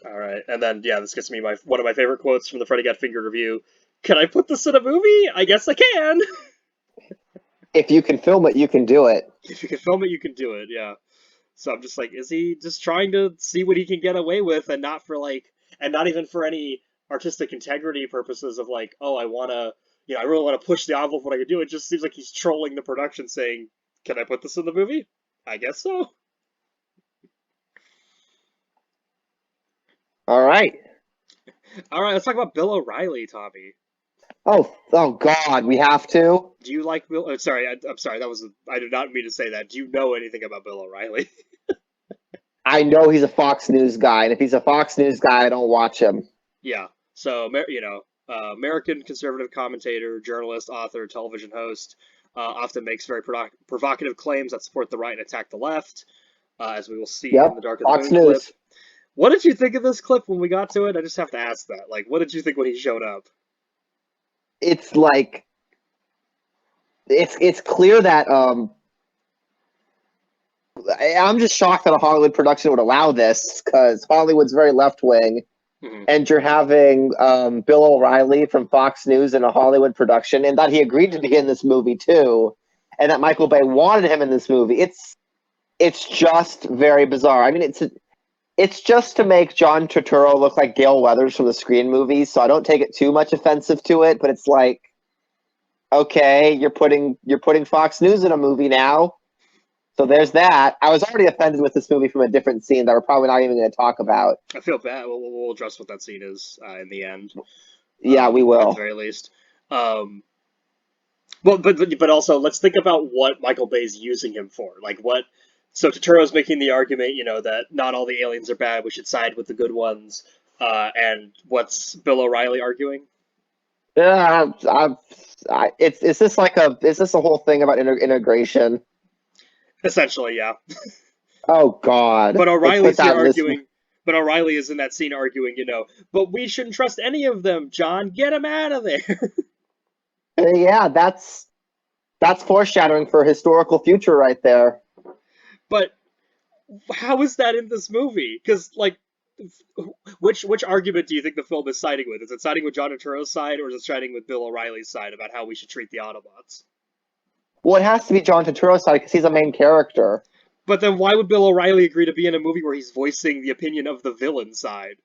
All right, and then yeah, this gets me one of my favorite quotes from the Freddy Got Fingered review. Can I put this in a movie? I guess I can. If you can film it, you can do it. If you can film it, you can do it. Yeah. So I'm just like, is he just trying to see what he can get away with, and not for like, and not even for any artistic integrity purposes of like, oh, I want to, I really want to push the envelope of what I can do. It just seems like he's trolling the production, saying, "Can I put this in the movie? I guess so." All right. All right, let's talk about Bill O'Reilly, Tommy. Oh God, we have to. Do you like Bill? Oh, sorry, I'm sorry. I did not mean to say that. Do you know anything about Bill O'Reilly? I know he's a Fox News guy, and if he's a Fox News guy, I don't watch him. Yeah. So, American conservative commentator, journalist, author, television host, often makes very provocative claims that support the right and attack the left, as we will see in Yep, the Dark of the Fox Moon clip. News. What did you think of this clip when we got to it? I just have to ask that. Like, what did you think when he showed up? It's like it's clear that I'm just shocked that a Hollywood production would allow this because Hollywood's very left wing, Mhm. and you're having Bill O'Reilly from Fox News in a Hollywood production, and that he agreed to be in this movie too, and that Michael Bay wanted him in this movie. It's just very bizarre. I mean, it's just to make John Turturro look like Gale Weathers from the Screen movies, so I don't take it too much offensive to it. But it's like, okay, you're putting Fox News in a movie now, so there's that. I was already offended with this movie from a different scene that we're probably not even going to talk about. I feel bad. We'll address what that scene is in the end, Yeah, we at the will. very least. Um, but also let's think about what Michael Bay's using him for. Like what? So Turturro's making the argument, that not all the aliens are bad. We should side with the good ones. And what's Bill O'Reilly arguing? Yeah, is this like is this a whole thing about integration? Essentially, yeah. Oh God, But they put O'Reilly's here that in this. arguing. But O'Reilly is in that scene arguing, but we shouldn't trust any of them, John. Get him out of there. Yeah, that's foreshadowing for historical future right there. But how is that in this movie? Because like, which argument do you think the film is siding with? Is it siding with John Turturro's side, or is it siding with Bill O'Reilly's side about how we should treat the Autobots? Well, it has to be John Turturro's side because he's a main character. But then why would Bill O'Reilly agree to be in a movie where he's voicing the opinion of the villain side?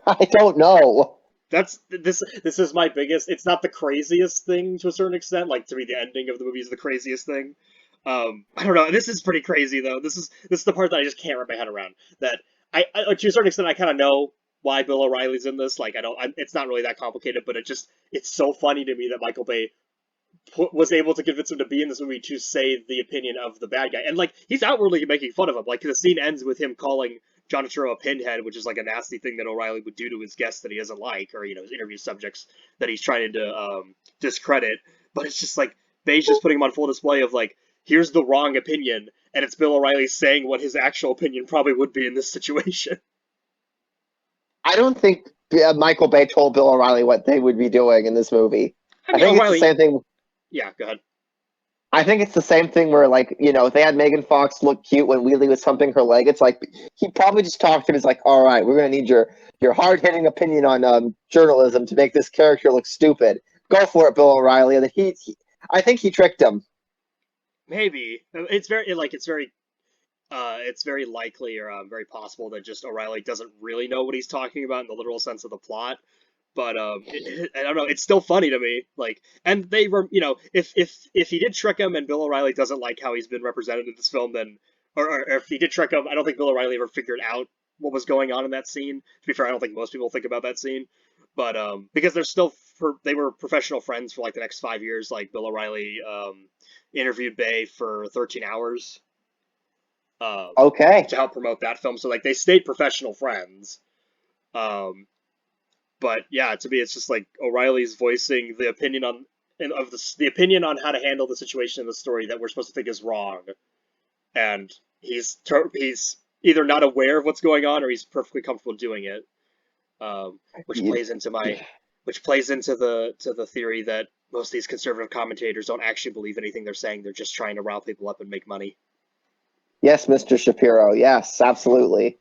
I don't know. This is my biggest. It's not the craziest thing to a certain extent. Like to me, the ending of the movie is the craziest thing. I don't know. This is pretty crazy though. This is the part that I just can't wrap my head around. That to a certain extent I kind of know why Bill O'Reilly's in this. Like it's not really that complicated, but it's so funny to me that Michael Bay was able to convince him to be in this movie to say the opinion of the bad guy. And like he's outwardly making fun of him. Like the scene ends with him calling John Turturro a pinhead, which is like a nasty thing that O'Reilly would do to his guests that he doesn't like, or his interview subjects that he's trying to discredit. But it's just like Bay's just putting him on full display of like, here's the wrong opinion, and it's Bill O'Reilly saying what his actual opinion probably would be in this situation. I don't think Michael Bay told Bill O'Reilly what they would be doing in this movie. I I mean, think it's the O'Reilly, same thing. yeah, go ahead. I think it's the same thing where, like, they had Megan Fox look cute when Wheelie was humping her leg. It's like he probably just talked to him. He's like, "All right, we're gonna need your hard hitting opinion on journalism to make this character look stupid. Go for it, Bill O'Reilly." And I think he tricked him. Maybe it's very likely or very possible that just O'Reilly doesn't really know what he's talking about in the literal sense of the plot. But I don't know. It's still funny to me. Like, and they were, if he did trick him, and Bill O'Reilly doesn't like how he's been represented in this film, then, or if he did trick him, I don't think Bill O'Reilly ever figured out what was going on in that scene. To be fair, I don't think most people think about that scene. But because they were professional friends for like the next 5 years. Like Bill O'Reilly interviewed Bay for 13 hours um, Okay. to help promote that film. So like they stayed professional friends. Um, but yeah, to me, it's just like O'Reilly's voicing the opinion on. of the opinion on how to handle the situation in the story that we're supposed to think is wrong, and he's either not aware of what's going on or he's perfectly comfortable doing it, which You- plays into the theory that most of these conservative commentators don't actually believe anything they're saying. They're just trying to rile people up and make money. Yes, Mr. Shapiro. Yes, absolutely.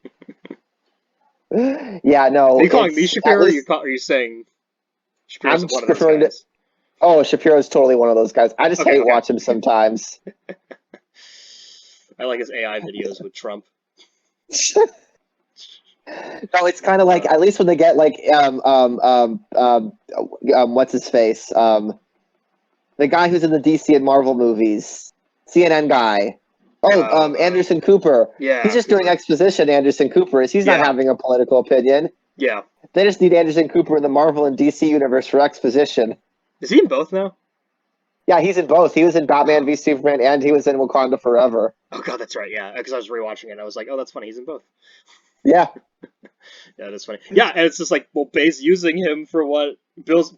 Yeah, no, Are you calling me it's at Shapiro? Or least are you saying Shapiro's I'm one of just those referring to. guys? Oh, Shapiro's totally one of those guys. I just Okay, hate okay. watch him sometimes. I like his AI videos with Trump. No, it's kind of like at least when they get like what's his face the guy who's in the DC and Marvel movies, CNN guy. Oh, Anderson Cooper. Yeah, He's just Cooper. doing exposition. Anderson Cooper is. He's not having a political opinion. Yeah. They just need Anderson Cooper in the Marvel and DC universe for exposition. Is he in both now? Yeah, he's in both. He was in Batman v Superman and he was in Wakanda Forever. Oh god, that's right. Yeah, because I was rewatching it, and I was like, oh, that's funny. He's in both. Yeah. Yeah, that's funny. Yeah, and it's just like, well, Bay's using him for what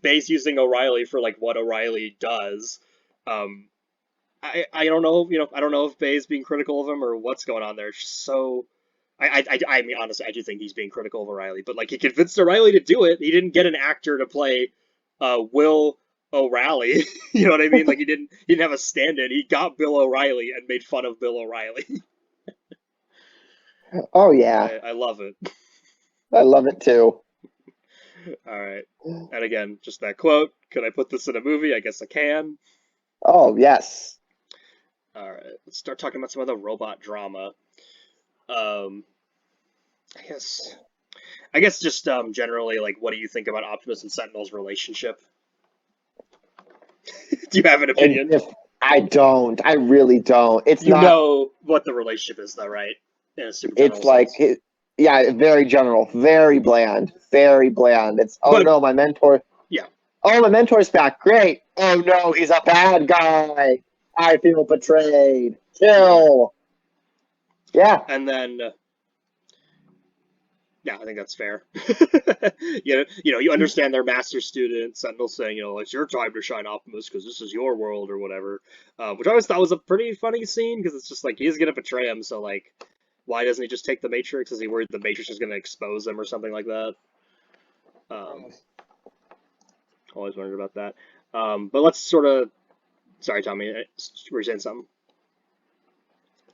Bay's using O'Reilly for like what O'Reilly does. Um, I don't know, I don't know if Bay's being critical of him or what's going on there. It's just so. I mean, honestly, I do think he's being critical of O'Reilly, but like he convinced O'Reilly to do it. He didn't get an actor to play Will O'Reilly. You know what I mean? Like he didn't have a stand-in. He got Bill O'Reilly and made fun of Bill O'Reilly. Oh yeah. I love it. I love it too. All right. And again, just that quote. Could I put this in a movie? I guess I can. Oh yes. All right. Let's start talking about some other robot drama. Um, I guess just generally, like, what do you think about Optimus and Sentinel's relationship? Do you have an And opinion? if I don't, I really don't. It's You not. know what the relationship is, though, right? In a super general It's like, sense. yeah, very general, very bland, very bland. It's oh But no, my mentor. yeah, Oh, my mentor's back. Great. Oh no, he's a bad guy. I feel betrayed. Kill. Yeah. and then yeah, I think that's fair. You understand their master student, Sentinel saying, it's your time to shine, Optimus, because this is your world or whatever. Which I always thought was a pretty funny scene because it's just like he's gonna betray him, so like, why doesn't he just take the Matrix? Is he worried the Matrix is gonna expose him or something like that? Always wondered about that. But let's sort of. Sorry, Tommy, were you saying something?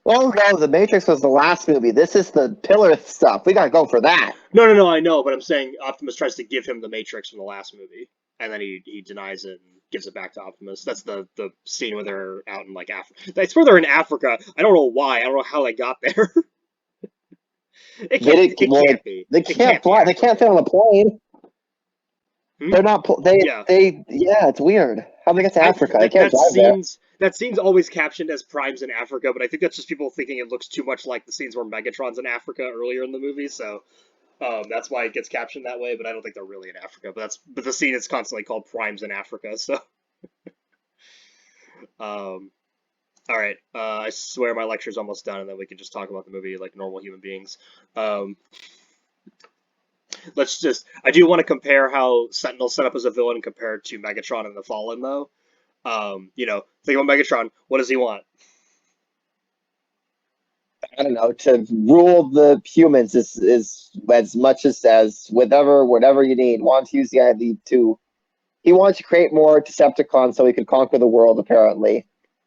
Oh no, the Matrix was the last movie. This is the pillar stuff. We gotta go for that. No, I know, but I'm saying Optimus tries to give him the Matrix from the last movie, and then he denies it and gives it back to Optimus. That's the scene where they're out in like Africa. It's where they're in Africa. I don't know why. I don't know how they got there. It They can't. didn't. It Well, can't be. they It can't can't be fly. They can't fit Africa. on a plane. Hmm? They're not. They. Yeah. They. Yeah, it's weird. How they get to I Africa? They that can't that drive there. scene's always captioned as Primes in Africa, but I think that's just people thinking it looks too much like the scenes where Megatron's in Africa earlier in the movie. So that's why it gets captioned that way. But I don't think they're really in Africa. But the scene is constantly called Primes in Africa. So um, all right, I swear my lecture's almost done, and then we can just talk about the movie like normal human beings. Um, I do want to compare how Sentinel's set up as a villain compared to Megatron and the Fallen, though. Think about Megatron. What does he want? I don't know, to rule the humans is as much as whatever you need. Want to use the idea to he wants to create more Decepticons so he can conquer the world. Apparently,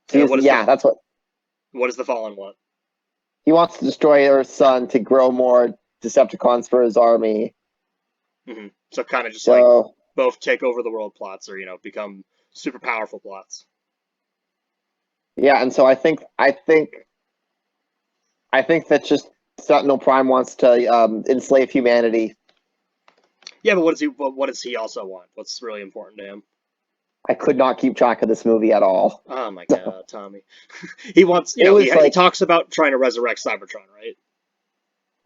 so And that's what does the Fallen want? he wants to destroy Earth's sun to grow more Decepticons for his army. So kind of just like So both take over the world plots, or become super powerful plots. yeah, and so I think that just Sentinel Prime wants to enslave humanity. Yeah, but what does he also want? What's really important to him? I could not keep track of this movie at all. Oh my god, Tommy. He wants, he talks about trying to resurrect Cybertron, right?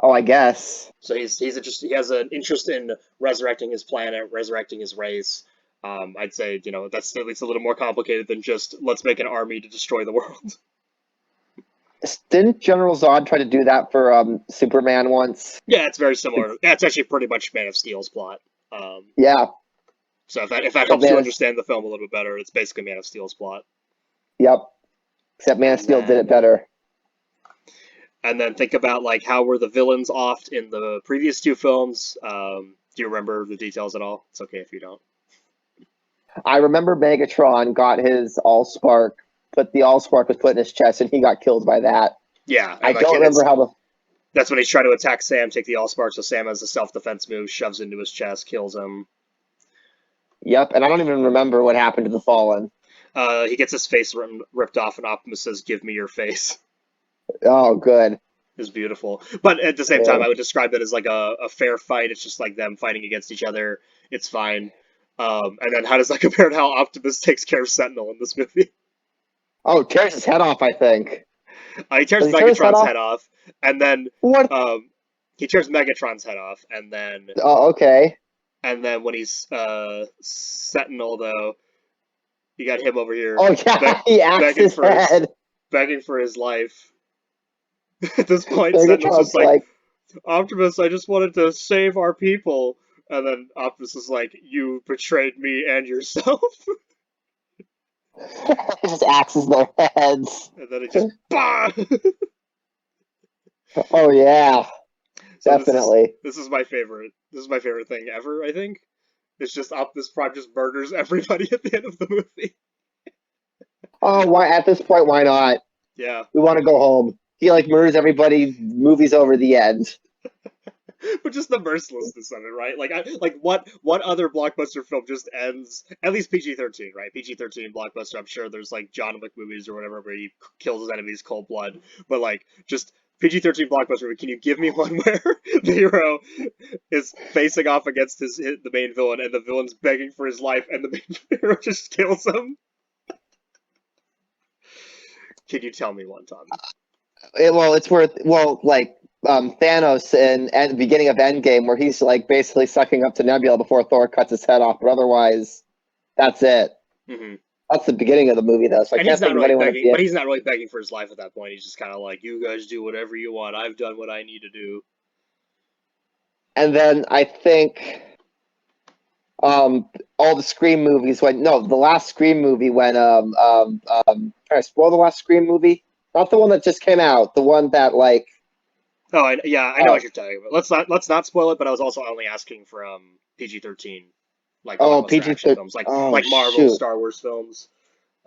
Oh, I guess. So he has an interest in resurrecting his planet, resurrecting his race. I'd say, that's at least a little more complicated than just let's make an army to destroy the world. Didn't General Zod try to do that for Superman once? Yeah, it's very similar. Yeah, it's actually pretty much Man of Steel's plot. Yeah. So if that helps you understand the film a little bit better, it's basically Man of Steel's plot. Yep. Except Man of Steel did it better. And then think about like how were the villains oft in the previous two films. Do you remember the details at all? It's okay if you don't. I remember Megatron got his Allspark, but the Allspark was put in his chest, and he got killed by that. Yeah, I don't remember how the. That's when he's trying to attack Sam, take the Allspark, so Sam has a self-defense move, shoves into his chest, kills him. Yep, and I don't even remember what happened to the Fallen. He gets his face ripped off, and Optimus says, "Give me your face." Oh, good. It's beautiful. But at the same time, I would describe it as like a fair fight. It's just like them fighting against each other. It's fine. And then how does that compare to how Optimus takes care of Sentinel in this movie? Oh, tears his head off, I think. He tears Megatron's head off, and then what? He tears Megatron's head off, and then okay. And then when he's Sentinel, though, you got him over here. Oh yeah, he axes his head, begging for his life. At this point, Sentinel's just like, Optimus, I just wanted to save our people. And then Optimus is like, you betrayed me and yourself. He just axes their heads. And then it just, bah! Oh yeah, so definitely. This is my favorite. This is my favorite thing ever, I think. It's just Optimus Prime just murders everybody at the end of the movie. Oh, why? At this point, why not? Yeah. We want to go home. He like murders everybody. Movie's over. The end. But just the mercilessness of it, right? Like what other blockbuster film just ends at least PG-13, right? PG-13 blockbuster. I'm sure there's like John Wick movies or whatever where he kills his enemies cold blood, but like just PG-13 blockbuster. Can you give me one where the hero is facing off against the main villain and the villain's begging for his life and the main hero just kills him? Can you tell me one, Tom? It's worth like Thanos in at the beginning of Endgame, where he's like basically sucking up to Nebula before Thor cuts his head off. But otherwise, that's it. Mm-hmm. That's the beginning of the movie, though. So I can't think of anyone. But he's not really begging for his life at that point. He's just kind of like, "You guys do whatever you want. I've done what I need to do." And then I think, all the Scream movies went. No, the last Scream movie when Can I spoil the last Scream movie? Not the one that just came out. The one that like. Oh, I know what you're talking about. Let's not spoil it. But I was also only asking for PG-13, like PG-13 films, like Marvel, shoot. Star Wars films.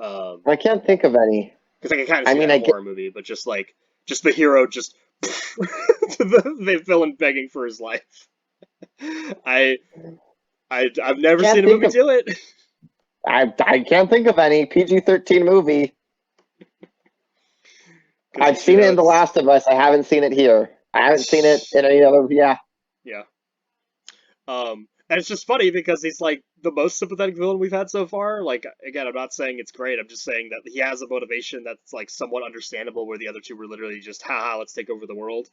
I can't think of any. Because I can kind of see a horror movie, but just the hero just to the villain begging for his life. I've never seen a movie do it. I can't think of any PG-13 movie. I've seen it in The Last of Us. I haven't seen it here. I haven't seen it in any other. Yeah. Yeah. And it's just funny because he's like the most sympathetic villain we've had so far. Like, again, I'm not saying it's great. I'm just saying that he has a motivation that's like somewhat understandable, where the other two were literally just, haha, let's take over the world.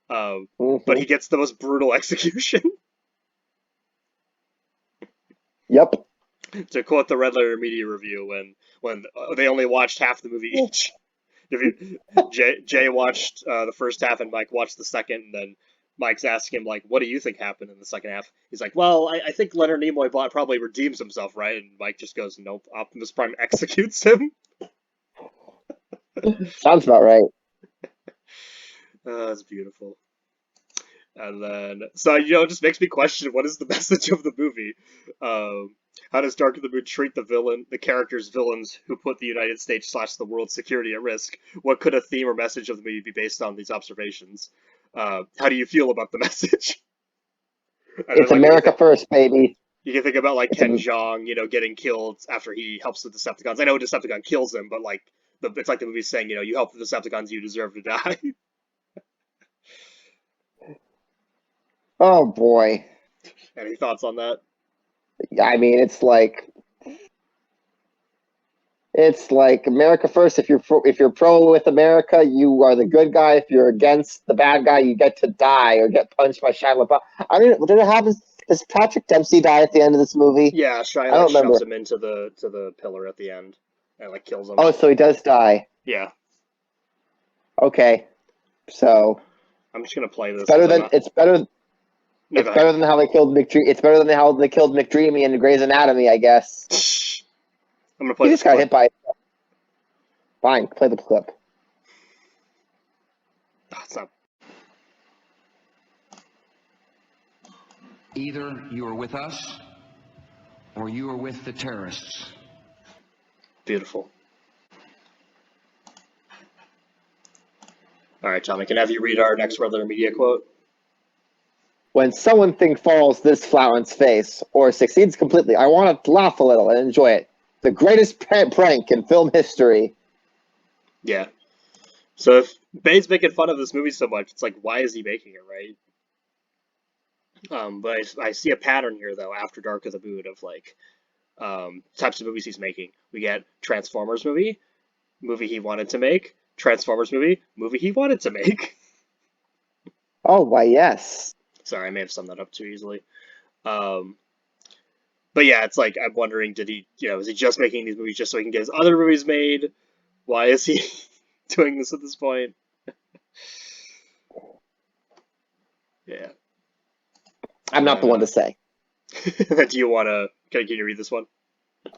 But he gets the most brutal execution. Yep. To quote the Red Letter Media review, when they only watched half the movie each. Jay watched the first half and Mike watched the second, and then Mike's asking him, like, what do you think happened in the second half? He's like, well, I think Leonard Nimoy probably redeems himself, right? And Mike just goes, nope, Optimus Prime executes him. Sounds about right. That's beautiful. And then, so, it just makes me question, what is the message of the movie? How does Dark of the Moon treat the characters' villains who put the United States / the world's security at risk? What could a theme or message of the movie be based on these observations? How do you feel about the message? It's America first, baby. You can think about like Ken Jeong, getting killed after he helps the Decepticons. I know a Decepticon kills him, but like it's like the movie saying, you help the Decepticons, you deserve to die. Oh boy. Any thoughts on that? I mean, it's like America first. If you're pro with America, you are the good guy. If you're against the bad guy, you get to die or get punched by Shia LaBeouf. I mean, did it happen? Does Patrick Dempsey die at the end of this movie? Yeah, Shia shoves him into the pillar at the end and like kills him. Oh, so he does die. Yeah. Okay, so I'm just gonna play this. It's better. No, It's better than how they killed It's better than how they killed McDreamy in Grey's Anatomy, I guess. I'm gonna play He this just got clip. hit by. Fine, play the clip. Oh, it's not. Either you are with us or you are with the terrorists. Beautiful. All right, Tommy, can I have you read our next regular media quote? When someone falls this flat on its face or succeeds completely, I want to laugh a little and enjoy it. The greatest prank in film history. Yeah. So if Bay's making fun of this movie so much, it's like, why is he making it, right? But I see a pattern here, though, after Dark of the Moon of like types of movies he's making. We get Transformers movie he wanted to make, Transformers movie he wanted to make. Oh, why, yes. Sorry, I may have summed that up too easily. But yeah, it's like, I'm wondering, did he, is he just making these movies just so he can get his other movies made? Why is he doing this at this point? Yeah. I'm not the one to say. Do you want to, can you read this one?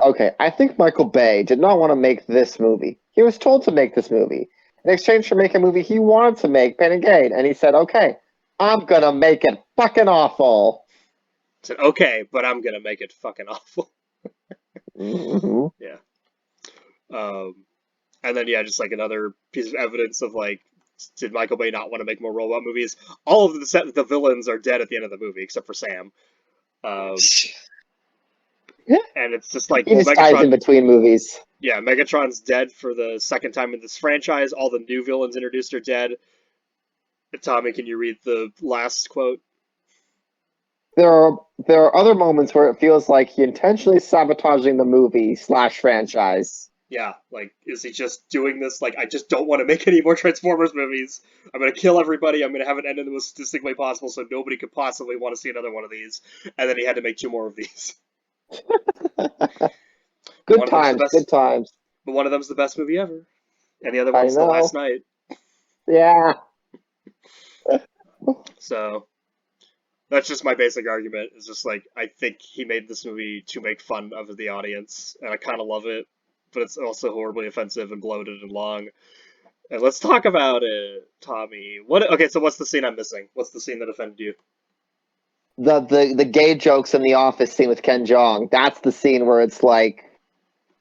Okay, I think Michael Bay did not want to make this movie. He was told to make this movie. In exchange for making a movie he wanted to make, Pain and Gain, and he said, okay, I'm gonna make it fucking awful. I said, okay, but I'm gonna make it fucking awful. Mm-hmm. Yeah. And then, yeah, just like another piece of evidence of like, did Michael Bay not want to make more robot movies? All of the villains are dead at the end of the movie, except for Sam. And it's just like, He just dies in between movies. Yeah, Megatron's dead for the second time in this franchise. All the new villains introduced are dead. Tommy, can you read the last quote? There are other moments where it feels like he intentionally sabotaging the movie / franchise. Yeah, like, is he just doing this? Like, I just don't want to make any more Transformers movies. I'm gonna kill everybody. I'm gonna have it end in the most sadistic way possible, so nobody could possibly want to see another one of these. And then he had to make 2 more of these. Good times, good times. But one of them's the best movie ever, and the other I one's The Last Night. Yeah. So that's just my basic argument. It's just like, I think he made this movie to make fun of the audience, and I kind of love it, but it's also horribly offensive and bloated and long. And let's talk about it, Tommy. Okay, so what's the scene I'm missing? What's the scene that offended you? The gay jokes in the office scene with Ken Jeong. That's the scene where it's like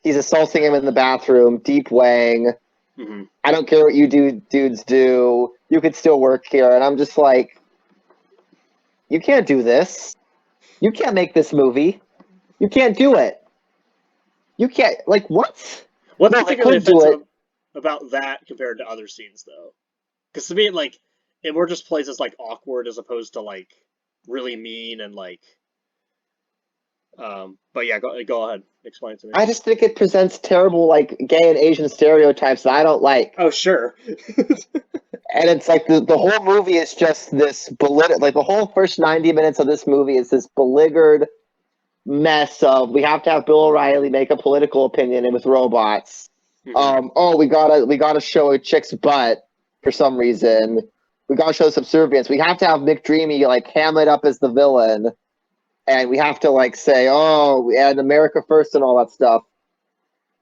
he's assaulting him in the bathroom, deep weighing. Mm-hmm. I don't care what you dudes do. You could still work here. And I'm just like, you can't do this. You can't make this movie. You can't do it. You can't. Like, what? What's No, particularly offensive about that compared to other scenes, though? Because to me, like, it more just plays as like awkward as opposed to like really mean and like. But yeah, go ahead, explain it to me. I just think it presents terrible like gay and Asian stereotypes that I don't like. Oh sure. And it's like the whole movie is just this like the whole first 90 minutes of this movie is this beleaguered mess of we have to have Bill O'Reilly make a political opinion and with robots. Mm-hmm. We gotta show a chick's butt for some reason. We gotta show subservience. We have to have McDreamy like Hamlet up as the villain, and we have to like say, oh, and America first and all that stuff.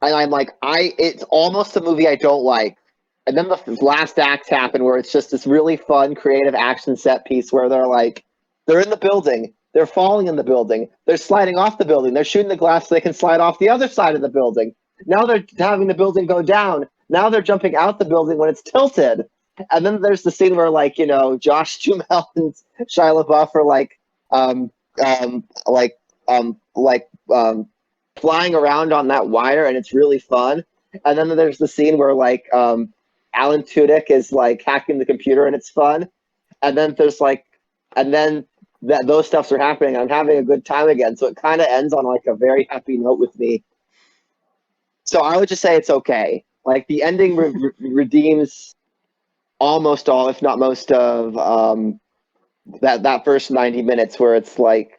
And I'm like, it's almost a movie I don't like. And then the last act happened where it's just this really fun, creative action set piece where they're in the building, they're falling in the building, they're sliding off the building, they're shooting the glass so they can slide off the other side of the building. Now they're having the building go down. Now they're jumping out the building when it's tilted. And then there's the scene where Josh Duhamel and Shia LaBeouf are flying around on that wire, and it's really fun. And then there's the scene where Alan Tudyk is like hacking the computer, and it's fun. And then those stuffs are happening. I'm having a good time again. So it kind of ends on like a very happy note with me. So I would just say it's okay. Like the ending redeems almost all, if not most of that first 90 minutes where it's like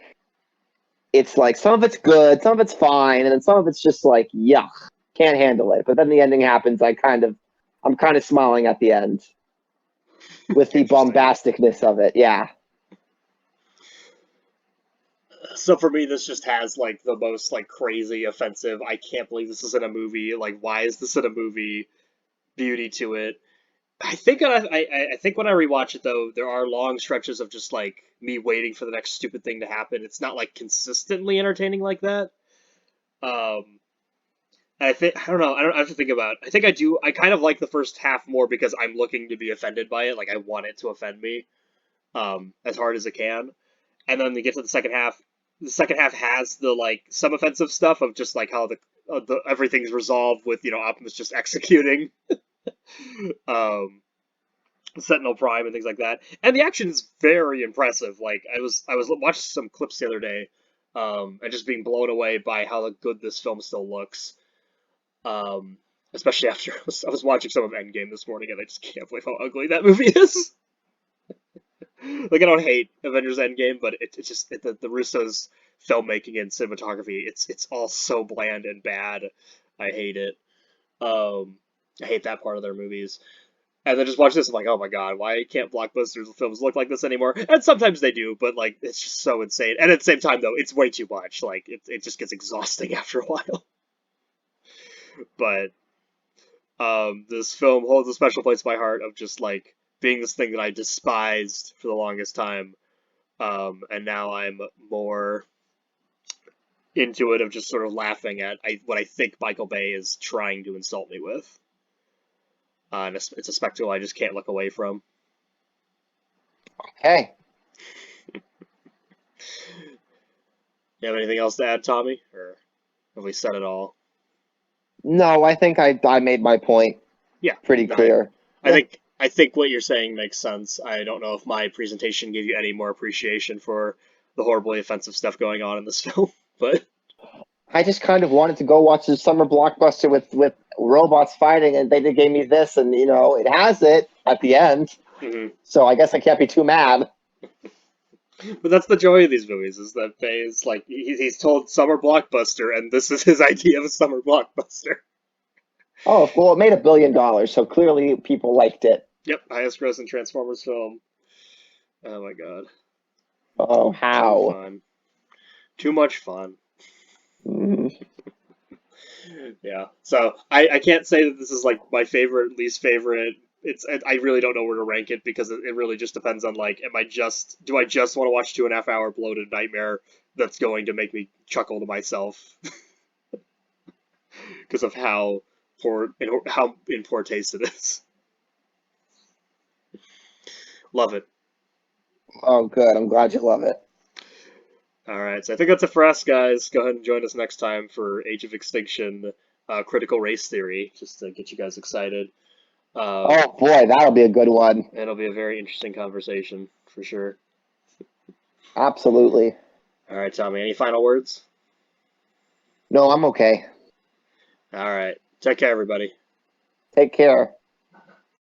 some of it's good, some of it's fine, and then some of it's just like yuck, can't handle it. But then the ending happens. I'm kind of smiling at the end with the bombasticness of it. Yeah. So for me, this just has like the most like crazy offensive. I can't believe this is in a movie. Like, why is this in a movie? Beauty to it. I think when I rewatch it though, there are long stretches of just like me waiting for the next stupid thing to happen. It's not like consistently entertaining like that. Um, and I don't know. I have to think about it. I think I do. I kind of like the first half more because I'm looking to be offended by it. Like I want it to offend me, as hard as it can. And then you get to the second half. The second half has the like some offensive stuff of just like how the everything's resolved with Optimus just executing um, Sentinel Prime and things like that. And the action is very impressive. Like I was watching some clips the other day, and just being blown away by how good this film still looks. Um, Especially after I was watching some of Endgame this morning, and I just can't believe how ugly that movie is. Like I don't hate Avengers Endgame, but the Russo's filmmaking and cinematography, it's all so bland and bad. I hate it. Um, I hate that part of their movies. And then just watch this, I'm like, oh my god, why can't blockbuster films look like this anymore? And sometimes they do, but like it's just so insane. And at the same time, though, it's way too much. Like it just gets exhausting after a while. But this film holds a special place in my heart of just like being this thing that I despised for the longest time. And now I'm more into it of just sort of laughing at what I think Michael Bay is trying to insult me with. And it's a spectacle I just can't look away from. Okay. You have anything else to add, Tommy? Or have we said it all? No, I think I made my point Yeah. pretty No, clear. I think what you're saying makes sense. I don't know if my presentation gave you any more appreciation for the horribly offensive stuff going on in this film, but I just kind of wanted to go watch the summer blockbuster with robots fighting, and they gave me this, and it has it at the end. mhm. So I guess I can't be too mad. But that's the joy of these movies is that Bay is like he's told summer blockbuster, and this is his idea of a summer blockbuster. Oh, well, it made $1 billion, so clearly people liked it. Yep, highest grossing Transformers film. Oh my god, Oh, too how? fun, too much fun. Mhm. Yeah, so I can't say that this is like my favorite, least favorite. I really don't know where to rank it because it really just depends on like, do I just want to watch 2.5 hour bloated nightmare that's going to make me chuckle to myself because of how in poor taste it is. Love it. Oh, good. I'm glad you love it. All right, so I think that's it for us, guys. Go ahead and join us next time for Age of Extinction, Critical Race Theory, just to get you guys excited. Oh, boy, that'll be a good one. It'll be a very interesting conversation for sure. Absolutely. All right, Tommy, any final words? No, I'm okay. All right, take care, everybody. Take care.